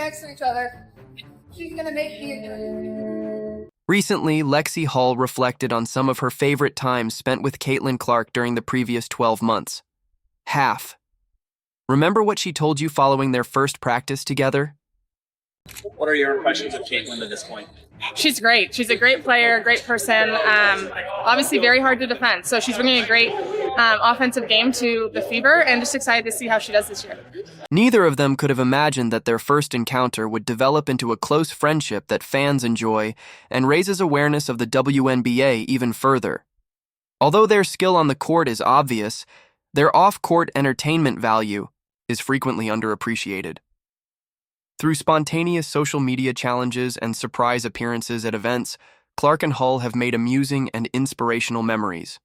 next to each other. She's gonna make me. Recently, Lexie Hall reflected on some of her favorite times spent with Caitlin Clark during the previous 12 months. Half. Remember what she told you following their first practice together? What are your impressions of Caitlin at this point? She's great. She's a great player, great person. Obviously very hard to defend. So she's bringing a great offensive game to the Fever, and just excited to see how she does this year. Neither of them could have imagined that their first encounter would develop into a close friendship that fans enjoy and raises awareness of the WNBA even further. Although their skill on the court is obvious, their off-court entertainment value is frequently underappreciated. Through spontaneous social media challenges and surprise appearances at events, Clark and Hull have made amusing and inspirational memories.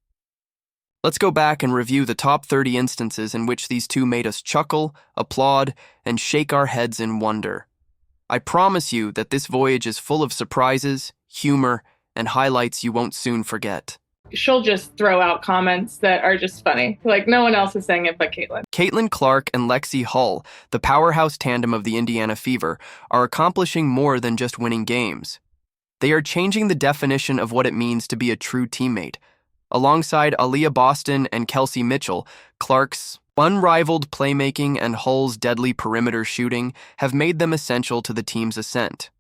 Let's go back and review the top 30 instances in which these two made us chuckle, applaud, and shake our heads in wonder. I promise you that this voyage is full of surprises, humor, and highlights you won't soon forget. She'll just throw out comments that are just funny. Like, no one else is saying it but Caitlin. Caitlin Clark and Lexie Hull, the powerhouse tandem of the Indiana Fever, are accomplishing more than just winning games. They are changing the definition of what it means to be a true teammate. Alongside Aaliyah Boston and Kelsey Mitchell, Clark's unrivaled playmaking and Hull's deadly perimeter shooting have made them essential to the team's ascent.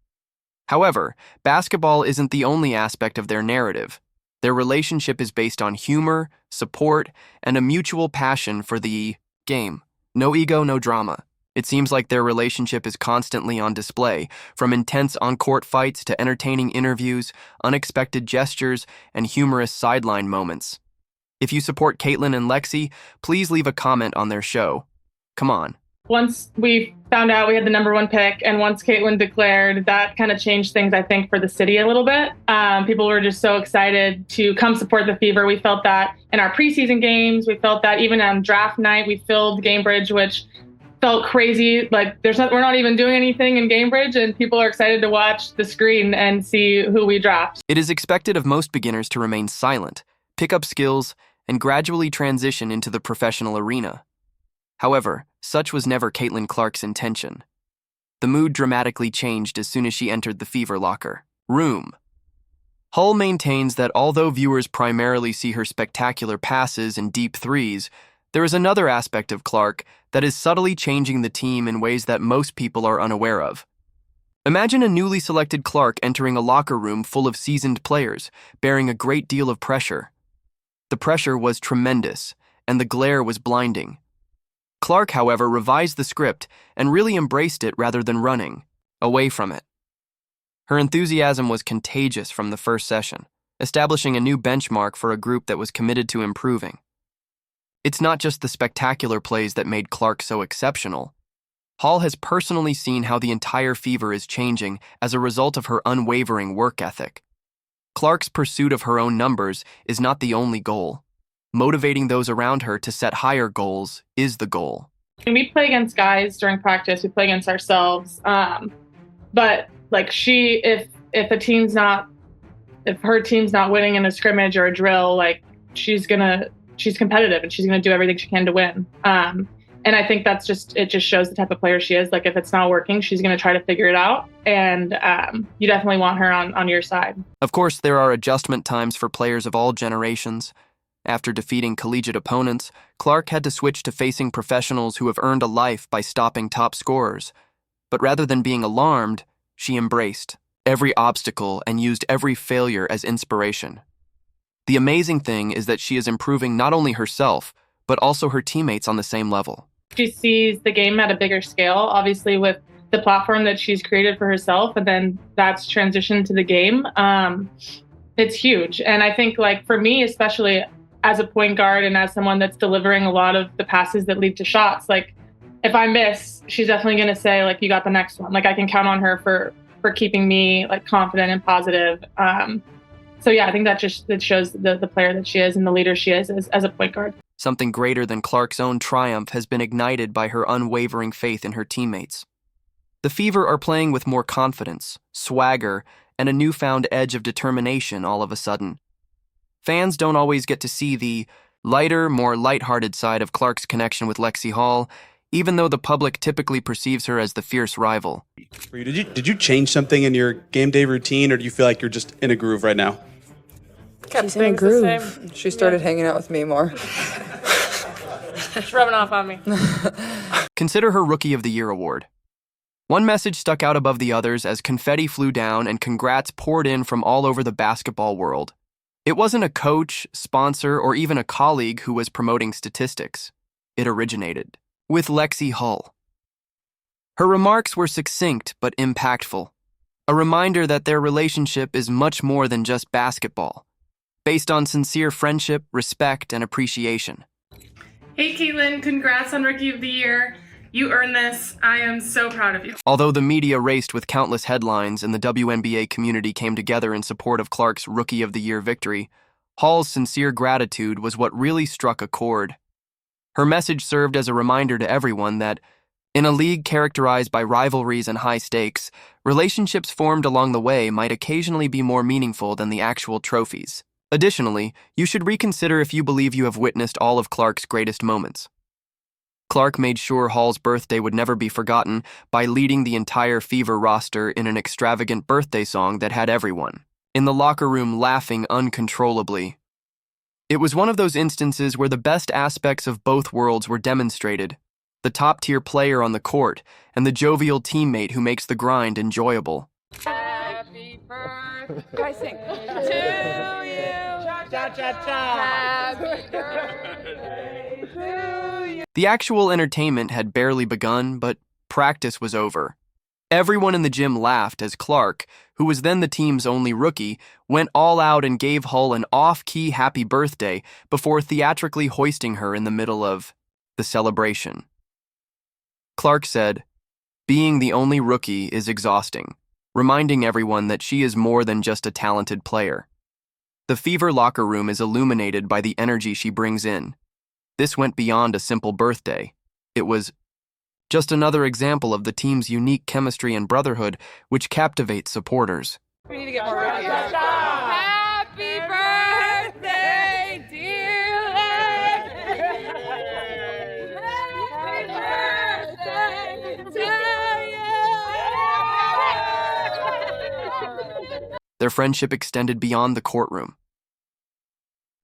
However, basketball isn't the only aspect of their narrative. Their relationship is based on humor, support, and a mutual passion for the game. No ego, no drama. It seems like their relationship is constantly on display, from intense on-court fights to entertaining interviews, unexpected gestures, and humorous sideline moments. If you support Caitlin and Lexie, please leave a comment on their show. Come on. Once we found out we had the number one pick, and once Caitlin declared, that kind of changed things, I think, for the city a little bit. People were just so excited to come support the Fever. We felt that in our preseason games. We felt that even on draft night, we filled Gamebridge, which felt crazy. Like, we're not even doing anything in Gamebridge, and people are excited to watch the screen and see who we draft. It is expected of most beginners to remain silent, pick up skills, and gradually transition into the professional arena. However, such was never Caitlin Clark's intention. The mood dramatically changed as soon as she entered the Fever locker room. Hull maintains that although viewers primarily see her spectacular passes and deep threes, there is another aspect of Clark that is subtly changing the team in ways that most people are unaware of. Imagine a newly selected Clark entering a locker room full of seasoned players, bearing a great deal of pressure. The pressure was tremendous, and the glare was blinding. Clark, however, revised the script and really embraced it rather than running away from it. Her enthusiasm was contagious from the first session, establishing a new benchmark for a group that was committed to improving. It's not just the spectacular plays that made Clark so exceptional. Hall has personally seen how the entire Fever is changing as a result of her unwavering work ethic. Clark's pursuit of her own numbers is not the only goal. Motivating those around her to set higher goals is the goal. We play against guys during practice. We play against ourselves. But like if her team's not winning in a scrimmage or a drill, like she's competitive and she's gonna do everything she can to win. And I think it just shows the type of player she is. Like, if it's not working, she's gonna try to figure it out. And you definitely want her on your side. Of course, there are adjustment times for players of all generations. After defeating collegiate opponents, Clark had to switch to facing professionals who have earned a life by stopping top scorers. But rather than being alarmed, she embraced every obstacle and used every failure as inspiration. The amazing thing is that she is improving not only herself, but also her teammates on the same level. She sees the game at a bigger scale, obviously with the platform that she's created for herself, and then that's transitioned to the game. It's huge. And I think, like, for me, especially as a point guard and as someone that's delivering a lot of the passes that lead to shots, like, if I miss, she's definitely going to say, like, you got the next one. Like, I can count on her for keeping me, like, confident and positive. So yeah, I think that shows the player that she is and the leader she is as a point guard. Something greater than Clark's own triumph has been ignited by her unwavering faith in her teammates. The Fever are playing with more confidence, swagger, and a newfound edge of determination all of a sudden. Fans don't always get to see the lighter, more lighthearted side of Clark's connection with Lexie Hall, even though the public typically perceives her as the fierce rival. Did you change something in your game day routine, or do you feel like you're just in a groove right now? She's in a groove. She started hanging out with me more. She's rubbing off on me. Consider her Rookie of the Year award. One message stuck out above the others as confetti flew down and congrats poured in from all over the basketball world. It wasn't a coach, sponsor, or even a colleague who was promoting statistics. It originated with Lexie Hull. Her remarks were succinct but impactful, a reminder that their relationship is much more than just basketball, based on sincere friendship, respect, and appreciation. Hey Caitlin, congrats on Rookie of the Year. You earned this. I am so proud of you. Although the media raced with countless headlines and the WNBA community came together in support of Clark's Rookie of the Year victory, Hall's sincere gratitude was what really struck a chord. Her message served as a reminder to everyone that, in a league characterized by rivalries and high stakes, relationships formed along the way might occasionally be more meaningful than the actual trophies. Additionally, you should reconsider if you believe you have witnessed all of Clark's greatest moments. Clark made sure Hall's birthday would never be forgotten by leading the entire Fever roster in an extravagant birthday song that had everyone in the locker room laughing uncontrollably. It was one of those instances where the best aspects of both worlds were demonstrated: the top-tier player on the court and the jovial teammate who makes the grind enjoyable. Happy birthday. Guys, sing. To you. Cha-cha-cha. Happy birthday to you. The actual entertainment had barely begun, but practice was over. Everyone in the gym laughed as Clark, who was then the team's only rookie, went all out and gave Hull an off-key happy birthday before theatrically hoisting her in the middle of the celebration. Clark said, "Being the only rookie is exhausting," reminding everyone that she is more than just a talented player. The Fever locker room is illuminated by the energy she brings in. This went beyond a simple birthday. It was just another example of the team's unique chemistry and brotherhood, which captivates supporters. We need to get more ready. Happy birthday, dear Lex. Happy birthday to you. Their friendship extended beyond the courtroom.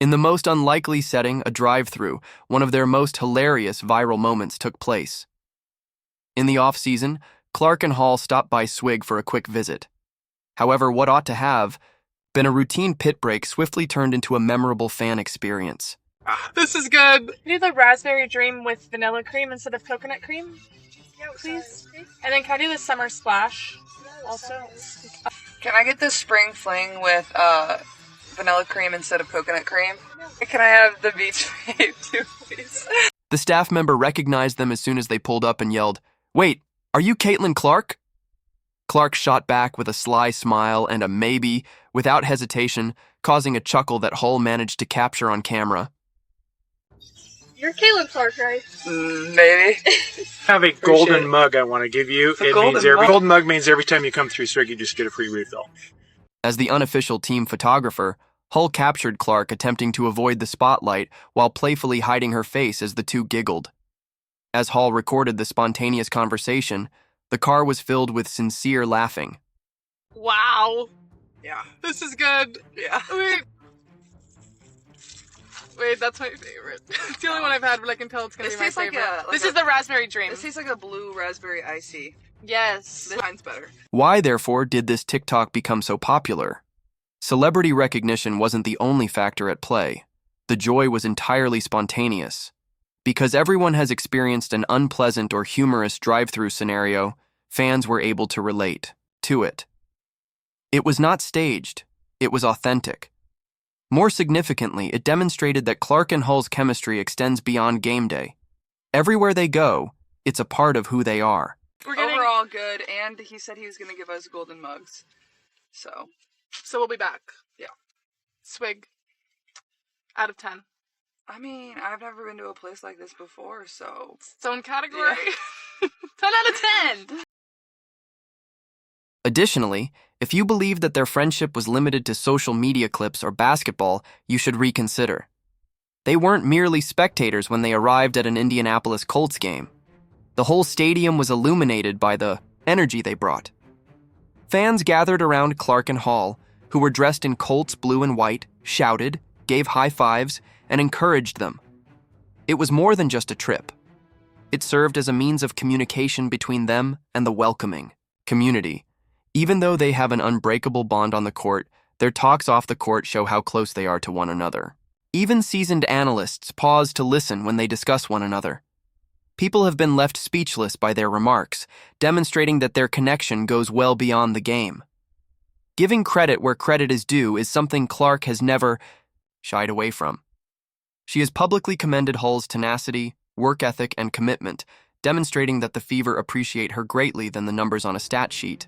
In the most unlikely setting, a drive-thru, one of their most hilarious viral moments took place. In the off-season, Clark and Hall stopped by Swig for a quick visit. However, what ought to have been a routine pit break swiftly turned into a memorable fan experience. This is good. Can I do the raspberry dream with vanilla cream instead of coconut cream, please? And then can I do the summer splash also? Can I get the spring fling with vanilla cream instead of coconut cream? Can I have the beach babe too, please? The staff member recognized them as soon as they pulled up and yelled, "Wait, are you Caitlin Clark?" Clark shot back with a sly smile and a maybe, without hesitation, causing a chuckle that Hull managed to capture on camera. You're Caitlin Clark, right? Maybe. I have a golden mug I want to give you. Golden mug means every time you come through Swig, you just get a free refill. As the unofficial team photographer, Hull captured Clark attempting to avoid the spotlight while playfully hiding her face as the two giggled. As Hull recorded the spontaneous conversation, the car was filled with sincere laughing. Wow. Yeah. This is good. Yeah. Wait, that's my favorite. It's the only one I've had, but I can tell it's going to be my favorite. This This is the raspberry dream. tastes like a blue raspberry icy. Yes. Mine's better. Why, therefore, did this TikTok become so popular? Celebrity recognition wasn't the only factor at play. The joy was entirely spontaneous. Because everyone has experienced an unpleasant or humorous drive-through scenario, fans were able to relate to it. It was not staged, it was authentic. More significantly, it demonstrated that Clark and Hull's chemistry extends beyond game day. Everywhere they go, it's a part of who they are. Overall good, and he said he was going to give us golden mugs. So So we'll be back. Yeah. Swig. Out of 10. I mean, I've never been to a place like this before, so... Its own category. 10 out of 10. Additionally, if you believe that their friendship was limited to social media clips or basketball, you should reconsider. They weren't merely spectators when they arrived at an Indianapolis Colts game. The whole stadium was illuminated by the energy they brought. Fans gathered around Clark and Hall, who were dressed in Colts blue and white, shouted, gave high fives, and encouraged them. It was more than just a trip. It served as a means of communication between them and the welcoming community. Even though they have an unbreakable bond on the court, their talks off the court show how close they are to one another. Even seasoned analysts pause to listen when they discuss one another. People have been left speechless by their remarks, demonstrating that their connection goes well beyond the game. Giving credit where credit is due is something Clark has never shied away from. She has publicly commended Hall's tenacity, work ethic, and commitment, demonstrating that the Fever appreciate her greatly than the numbers on a stat sheet.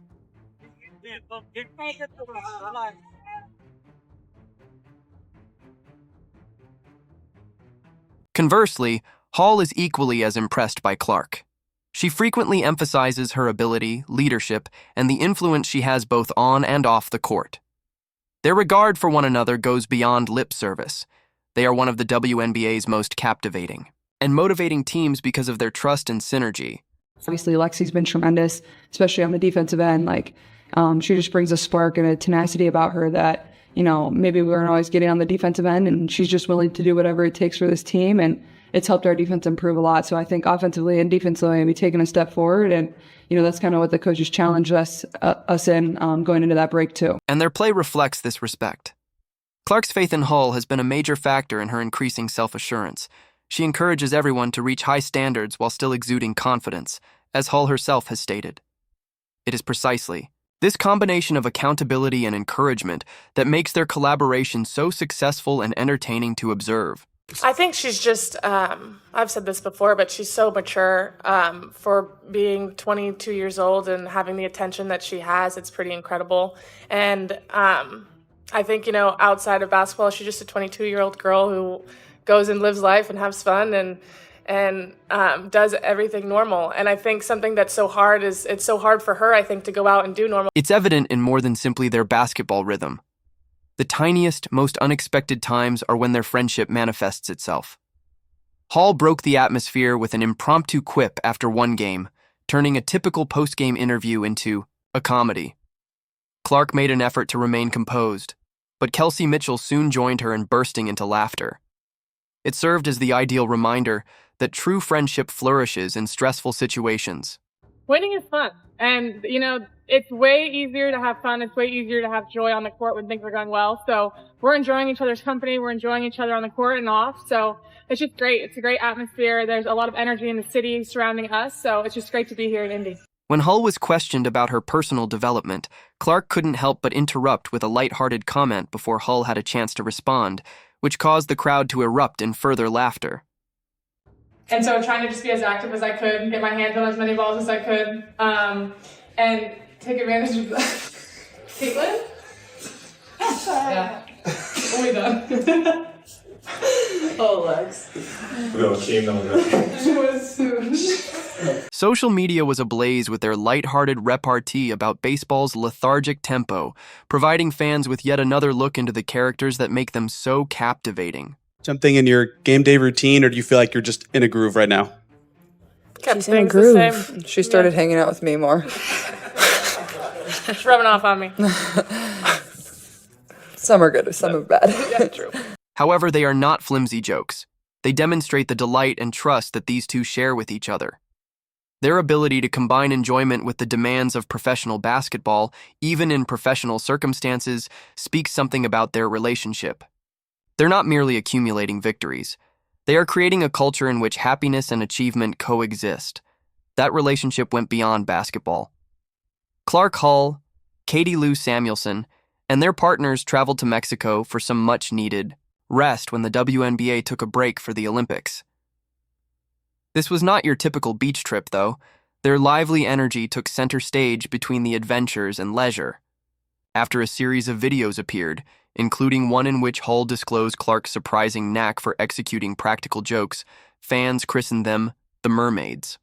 Conversely, Hall is equally as impressed by Clark. She frequently emphasizes her ability, leadership, and the influence she has both on and off the court. Their regard for one another goes beyond lip service. They are one of the WNBA's most captivating and motivating teams because of their trust and synergy. Obviously, Lexie's been tremendous, especially on the defensive end. She just brings a spark and a tenacity about her that, maybe we weren't always getting on the defensive end, and she's just willing to do whatever it takes for this team, and it's helped our defense improve a lot. So I think offensively and defensively, we've taken a step forward, and that's kind of what the coaches challenged us in going into that break too. And their play reflects this respect. Clark's faith in Hall has been a major factor in her increasing self-assurance. She encourages everyone to reach high standards while still exuding confidence, as Hall herself has stated. It is precisely this combination of accountability and encouragement that makes their collaboration so successful and entertaining to observe. I think she's just, I've said this before, but she's so mature for being 22 years old and having the attention that she has. It's pretty incredible. And I think, outside of basketball, she's just a 22-year-old girl who goes and lives life and has fun and does everything normal. And I think something that's so hard is it's so hard for her, I think, to go out and do normal. It's evident in more than simply their basketball rhythm. The tiniest, most unexpected times are when their friendship manifests itself. Hall broke the atmosphere with an impromptu quip after one game, turning a typical post-game interview into a comedy. Clark made an effort to remain composed, but Kelsey Mitchell soon joined her in bursting into laughter. It served as the ideal reminder that true friendship flourishes in stressful situations. Winning is fun. And, it's way easier to have fun. It's way easier to have joy on the court when things are going well. So we're enjoying each other's company. We're enjoying each other on the court and off. So it's just great. It's a great atmosphere. There's a lot of energy in the city surrounding us. So it's just great to be here in Indy. When Hull was questioned about her personal development, Clark couldn't help but interrupt with a lighthearted comment before Hull had a chance to respond, which caused the crowd to erupt in further laughter. And so trying to just be as active as I could, get my hands on as many balls as I could, and take advantage of that. Caitlin? Yeah. What we done? Oh, Lex. Social media was ablaze with their lighthearted repartee about baseball's lethargic tempo, providing fans with yet another look into the characters that make them so captivating. Something in your game day routine, or do you feel like you're just in a groove right now? She's in a groove. She started hanging out with me more. It's rubbing off on me. Some are good, some are bad. Yeah, true. However, they are not flimsy jokes. They demonstrate the delight and trust that these two share with each other. Their ability to combine enjoyment with the demands of professional basketball, even in professional circumstances, speaks something about their relationship. They're not merely accumulating victories. They are creating a culture in which happiness and achievement coexist. That relationship went beyond basketball. Clark Hull, Katie Lou Samuelson, and their partners traveled to Mexico for some much-needed rest when the WNBA took a break for the Olympics. This was not your typical beach trip, though. Their lively energy took center stage between the adventures and leisure. After a series of videos appeared, including one in which Hull disclosed Clark's surprising knack for executing practical jokes, fans christened them the Mermaids.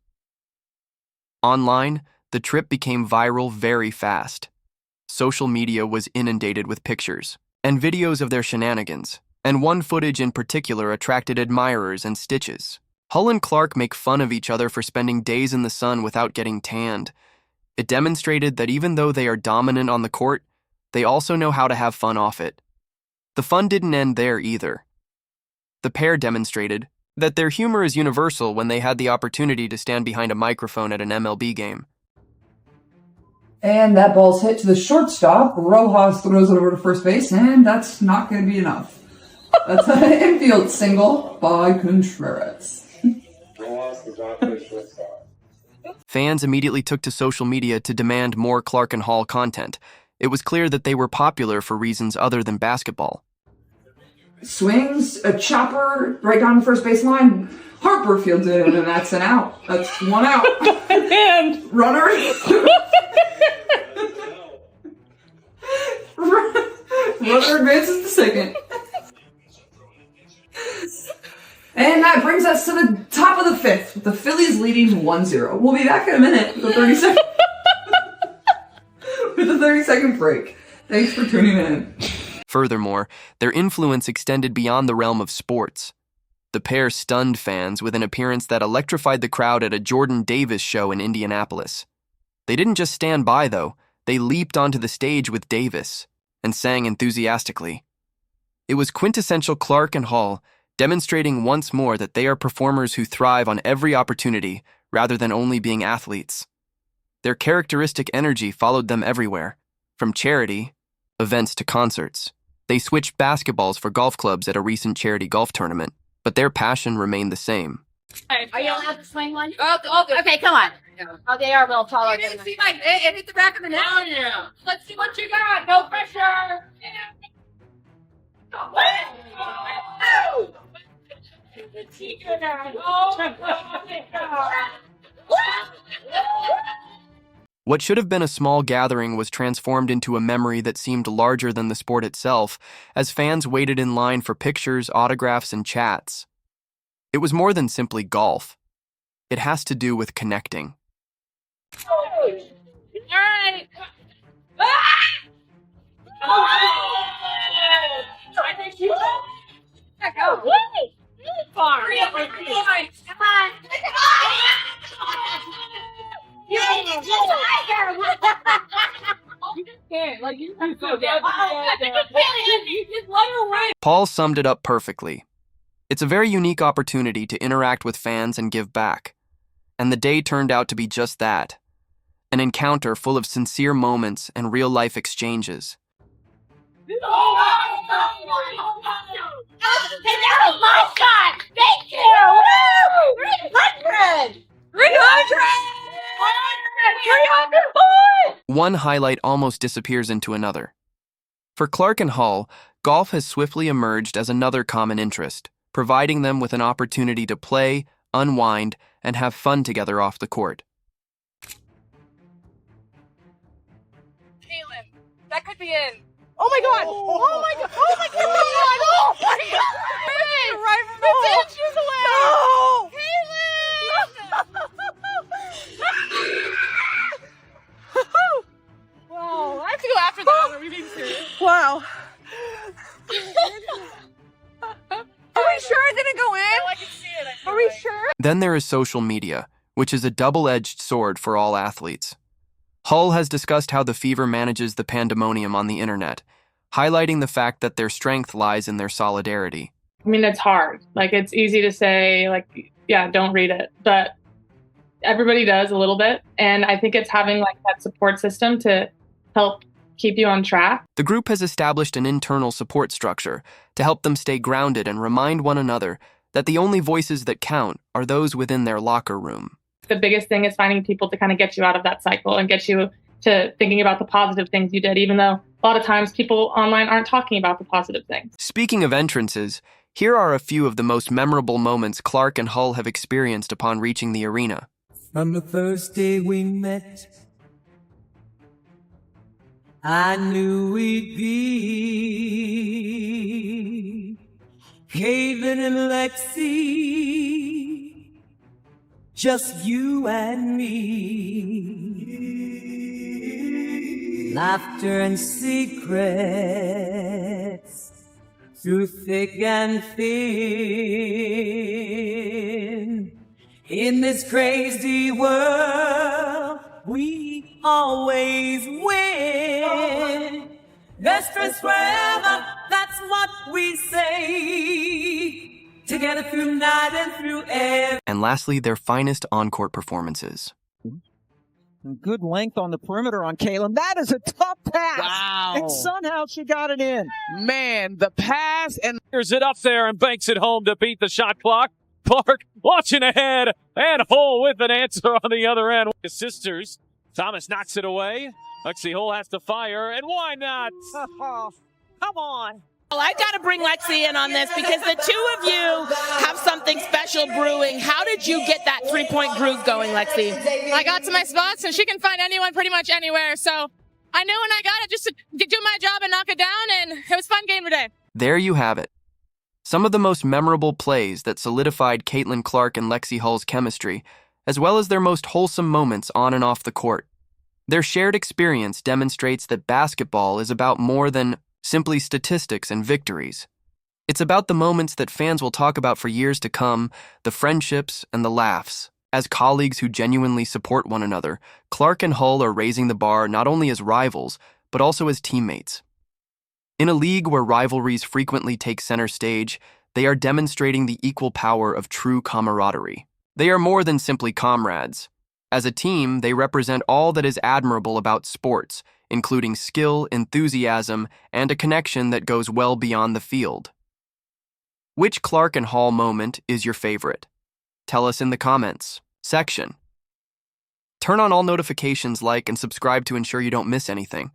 Online, the trip became viral very fast. Social media was inundated with pictures and videos of their shenanigans, and one footage in particular attracted admirers and stitches. Hull and Clark make fun of each other for spending days in the sun without getting tanned. It demonstrated that even though they are dominant on the court, they also know how to have fun off it. The fun didn't end there either. The pair demonstrated that their humor is universal when they had the opportunity to stand behind a microphone at an MLB game. And that ball's hit to the shortstop. Rojas throws it over to first base, and that's not going to be enough. That's an infield single by Contreras. Fans immediately took to social media to demand more Clark and Hull content. It was clear that they were popular for reasons other than basketball. Swings a chopper right down the first baseline. Harper fields it in, and that's an out. That's one out. And Runner. Runner advances to second. And that brings us to the top of the fifth, with the Phillies leading 1-0. We'll be back in a minute with a 30-second with a 30-second break. Thanks for tuning in. Furthermore, their influence extended beyond the realm of sports. The pair stunned fans with an appearance that electrified the crowd at a Jordan Davis show in Indianapolis. They didn't just stand by, though. They leaped onto the stage with Davis and sang enthusiastically. It was quintessential Clark and Hull, demonstrating once more that they are performers who thrive on every opportunity rather than only being athletes. Their characteristic energy followed them everywhere, from charity, events to concerts. They switched basketballs for golf clubs at a recent charity golf tournament, but their passion remained the same. Are you allowed to swing one? Oh, okay, come on. Oh, they are a little taller. You didn't see my, it hit the back of the neck. Oh, yeah. Let's see what you got. No pressure. What should have been a small gathering was transformed into a memory that seemed larger than the sport itself, as fans waited in line for pictures, autographs, and chats. It was more than simply golf. It has to do with connecting. All right. I think you go. Far. Come on. Paul summed it up perfectly. It's a very unique opportunity to interact with fans and give back. And the day turned out to be just that. An encounter full of sincere moments and real-life exchanges. That was my shot! Thank you! Woo! 300! 300! One highlight almost disappears into another. For Clark and Hull, golf has swiftly emerged as another common interest, providing them with an opportunity to play, unwind, and have fun together off the court. Caitlin, that could be in. Oh my god! Oh my god! Oh my god! Oh my god! Right from the hole. No! Wow! I have to go after that. Are we being serious? Wow! Are we sure it didn't go in? No, I can see it. Are we sure? Then there is social media, which is a double-edged sword for all athletes. Hull has discussed how the Fever manages the pandemonium on the internet, highlighting the fact that their strength lies in their solidarity. I mean, it's hard. Like, it's easy to say, like, yeah, don't read it. But everybody does a little bit. And I think it's having, like, that support system to help keep you on track. The group has established an internal support structure to help them stay grounded and remind one another that the only voices that count are those within their locker room. The biggest thing is finding people to kind of get you out of that cycle and get you to thinking about the positive things you did, even though a lot of times people online aren't talking about the positive things. Speaking of entrances, here are a few of the most memorable moments Clark and Hull have experienced upon reaching the arena. From the first day we met, I knew we'd be Caitlin and Lexie, just you and me. Laughter and secrets through thick and thin. In this crazy world, we always win. Best friends forever, that's what we say. Together through night and through air. And lastly, their finest on-court performances. Good length on the perimeter on Kaylin. That is a tough pass. Wow. And somehow she got it in. Man, the pass and here's it up there and banks it home to beat the shot clock. Clark watching ahead and Hull with an answer on the other end. His sisters. Thomas knocks it away. Lexie Hull has to fire, and why not? Come on. Well, I got to bring Lexie in on this because the two of you have something special brewing. How did you get that three-point groove going, Lexie? I got to my spots, and she can find anyone pretty much anywhere. So I knew when I got it just to do my job and knock it down, and it was a fun game today. There you have it. Some of the most memorable plays that solidified Caitlin Clark and Lexie Hull's chemistry, as well as their most wholesome moments on and off the court. Their shared experience demonstrates that basketball is about more than simply statistics and victories. It's about the moments that fans will talk about for years to come, the friendships and the laughs. As colleagues who genuinely support one another, Clark and Hull are raising the bar not only as rivals, but also as teammates. In a league where rivalries frequently take center stage, they are demonstrating the equal power of true camaraderie. They are more than simply comrades. As a team, they represent all that is admirable about sports, including skill, enthusiasm, and a connection that goes well beyond the field. Which Clark and Hull moment is your favorite? Tell us in the comments section. Turn on all notifications, like, and subscribe to ensure you don't miss anything.